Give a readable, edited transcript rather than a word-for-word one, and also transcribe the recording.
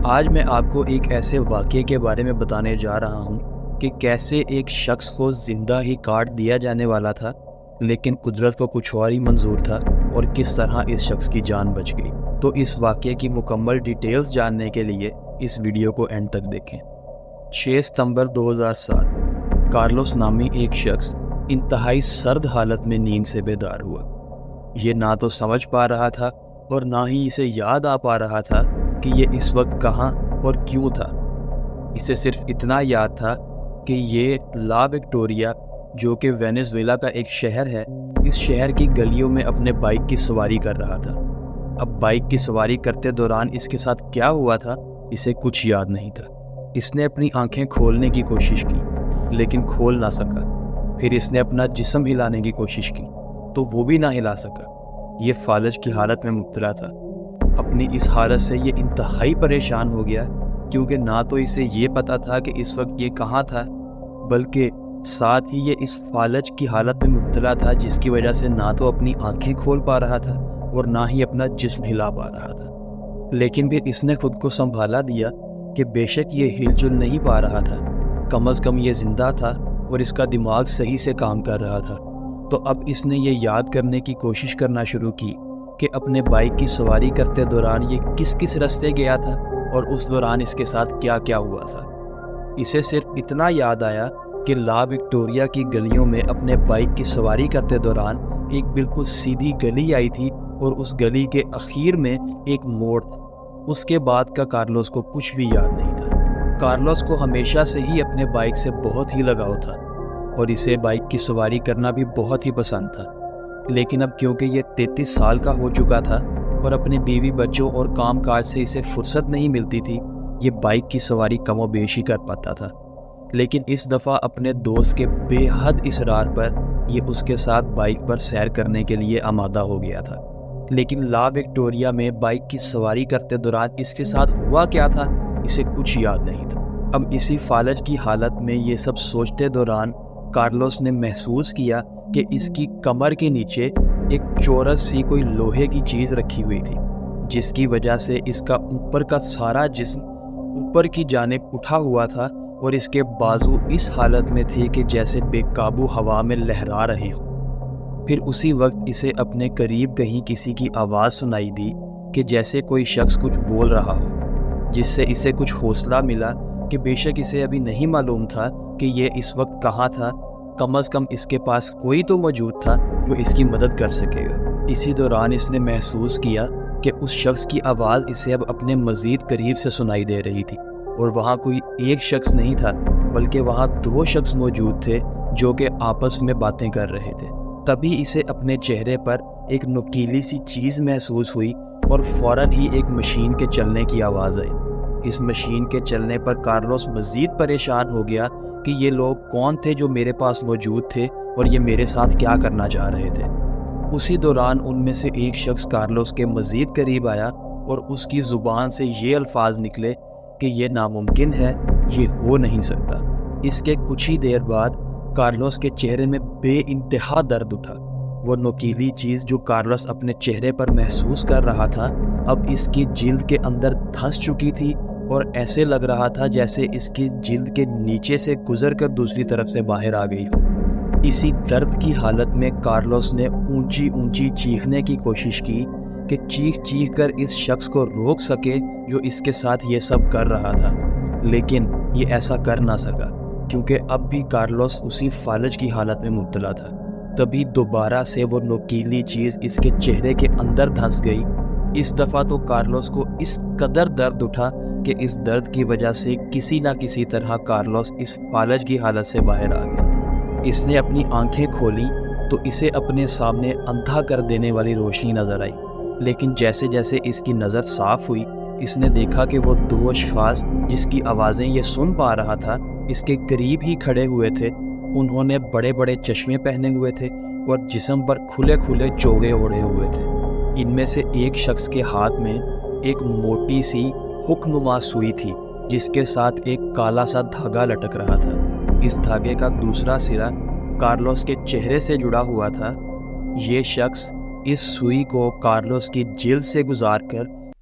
آج میں آپ کو ایک ایسے واقعے کے بارے میں بتانے جا رہا ہوں کہ کیسے ایک شخص کو زندہ ہی کاٹ دیا جانے والا تھا، لیکن قدرت کو کچھ اور ہی منظور تھا، اور کس طرح اس شخص کی جان بچ گئی۔ تو اس واقعے کی مکمل ڈیٹیلز جاننے کے لیے اس ویڈیو کو اینڈ تک دیکھیں۔ 6 ستمبر 2007 کارلوس نامی ایک شخص انتہائی سرد حالت میں نیند سے بیدار ہوا۔ یہ نہ تو سمجھ پا رہا تھا اور نہ ہی اسے یاد آ پا رہا تھا کہ یہ اس وقت کہاں اور کیوں تھا۔ اسے صرف اتنا یاد تھا کہ یہ لا وکٹوریا، جو کہ وینزویلا کا ایک شہر ہے، اس شہر کی گلیوں میں اپنے بائک کی سواری کر رہا تھا۔ اب بائک کی سواری کرتے دوران اس کے ساتھ کیا ہوا تھا، اسے کچھ یاد نہیں تھا۔ اس نے اپنی آنکھیں کھولنے کی کوشش کی، لیکن کھول نہ سکا۔ پھر اس نے اپنا جسم ہلانے کی کوشش کی، تو وہ بھی نہ ہلا سکا۔ یہ فالج کی حالت میں مبتلا تھا۔ اپنی اس حالت سے یہ انتہائی پریشان ہو گیا، کیونکہ نہ تو اسے یہ پتا تھا کہ اس وقت یہ کہاں تھا، بلکہ ساتھ ہی یہ اس فالج کی حالت میں مبتلا تھا جس کی وجہ سے نہ تو اپنی آنکھیں کھول پا رہا تھا اور نہ ہی اپنا جسم ہلا پا رہا تھا۔ لیکن پھر اس نے خود کو سنبھالا دیا کہ بے شک یہ ہل جل نہیں پا رہا تھا، کم از کم یہ زندہ تھا اور اس کا دماغ صحیح سے کام کر رہا تھا۔ تو اب اس نے یہ یاد کرنے کی کوشش کرنا شروع کی کہ اپنے بائک کی سواری کرتے دوران یہ کس کس راستے گیا تھا اور اس دوران اس کے ساتھ کیا کیا ہوا تھا۔ اسے صرف اتنا یاد آیا کہ لا وکٹوریا کی گلیوں میں اپنے بائک کی سواری کرتے دوران ایک بالکل سیدھی گلی آئی تھی اور اس گلی کے اخیر میں ایک موڑ تھا۔ اس کے بعد کا کارلوس کو کچھ بھی یاد نہیں تھا۔ کارلوس کو ہمیشہ سے ہی اپنے بائک سے بہت ہی لگاؤ تھا اور اسے بائک کی سواری کرنا بھی بہت ہی پسند تھا، لیکن اب کیونکہ یہ 33 سال کا ہو چکا تھا اور اپنے بیوی بچوں اور کام کاج سے اسے فرصت نہیں ملتی تھی، یہ بائک کی سواری کم و بیش ہی کر پاتا تھا۔ لیکن اس دفعہ اپنے دوست کے بے حد اصرار پر یہ اس کے ساتھ بائک پر سیر کرنے کے لیے آمادہ ہو گیا تھا۔ لیکن لا وکٹوریا میں بائک کی سواری کرتے دوران اس کے ساتھ ہوا کیا تھا، اسے کچھ یاد نہیں تھا۔ اب اسی فالج کی حالت میں یہ سب سوچتے دوران کارلوس نے محسوس کیا کہ اس کی کمر کے نیچے ایک چورس سی کوئی لوہے کی چیز رکھی ہوئی تھی، جس کی وجہ سے اس کا اوپر کا سارا جسم اوپر کی جانب اٹھا ہوا تھا اور اس کے بازو اس حالت میں تھے کہ جیسے بے قابو ہوا میں لہرا رہے ہوں۔ پھر اسی وقت اسے اپنے قریب کہیں کسی کی آواز سنائی دی کہ جیسے کوئی شخص کچھ بول رہا ہو، جس سے اسے کچھ حوصلہ ملا کہ بے شک اسے ابھی نہیں معلوم تھا کہ یہ اس وقت کہاں تھا، کم از کم اس کے پاس کوئی تو موجود تھا جو اس کی مدد کر سکے گا۔ اسی دوران اس نے محسوس کیا کہ اس شخص کی آواز اسے اب اپنے مزید قریب سے سنائی دے رہی تھی، اور وہاں کوئی ایک شخص نہیں تھا بلکہ وہاں 2 شخص موجود تھے جو کہ آپس میں باتیں کر رہے تھے۔ تبھی اسے اپنے چہرے پر ایک نوکیلی سی چیز محسوس ہوئی اور فوراً ہی ایک مشین کے چلنے کی آواز آئی۔ اس مشین کے چلنے پر کارلوس مزید پریشان ہو گیا کہ یہ لوگ کون تھے جو میرے پاس موجود تھے اور یہ میرے ساتھ کیا کرنا چاہ رہے تھے۔ اسی دوران ان میں سے ایک شخص کارلوس کے مزید قریب آیا اور اس کی زبان سے یہ الفاظ نکلے کہ یہ ناممکن ہے، یہ ہو نہیں سکتا۔ اس کے کچھ ہی دیر بعد کارلوس کے چہرے میں بے انتہا درد اٹھا۔ وہ نوکیلی چیز جو کارلوس اپنے چہرے پر محسوس کر رہا تھا اب اس کی جلد کے اندر دھنس چکی تھی اور ایسے لگ رہا تھا جیسے اس کی جلد کے نیچے سے گزر کر دوسری طرف سے باہر آ گئی ہو۔ اسی درد کی حالت میں کارلوس نے اونچی اونچی چیخنے کی کوشش کی کہ چیخ چیخ کر اس شخص کو روک سکے جو اس کے ساتھ یہ سب کر رہا تھا، لیکن یہ ایسا کر نہ سکا کیونکہ اب بھی کارلوس اسی فالج کی حالت میں مبتلا تھا۔ تبھی دوبارہ سے وہ نوکیلی چیز اس کے چہرے کے اندر دھنس گئی۔ اس دفعہ تو کارلوس کو اس قدر درد اٹھا کہ اس درد کی وجہ سے کسی نہ کسی طرح کارلوس اس فالج کی حالت سے باہر آ گیا۔ اس نے اپنی آنکھیں کھولی تو اسے اپنے سامنے اندھا کر دینے والی روشنی نظر آئی، لیکن جیسے جیسے اس کی نظر صاف ہوئی اس نے دیکھا کہ وہ 2 اشخاص جس کی آوازیں یہ سن پا رہا تھا اس کے قریب ہی کھڑے ہوئے تھے۔ انہوں نے بڑے بڑے چشمے پہنے ہوئے تھے اور جسم پر کھلے کھلے چوغے اوڑھے ہوئے تھے۔ ان میں سے ایک شخص کے ہاتھ میں ایک موٹی سی ہک نما سوئی تھی جس کے ساتھ ایک کالا سا دھاگا لٹک رہا تھا۔ اس دھاگے کا دوسرا سرا کارلوس کے چہرے سے جڑا ہوا تھا۔ یہ شخص اس سوئی کو کارلوس کی جلد سے گزار کر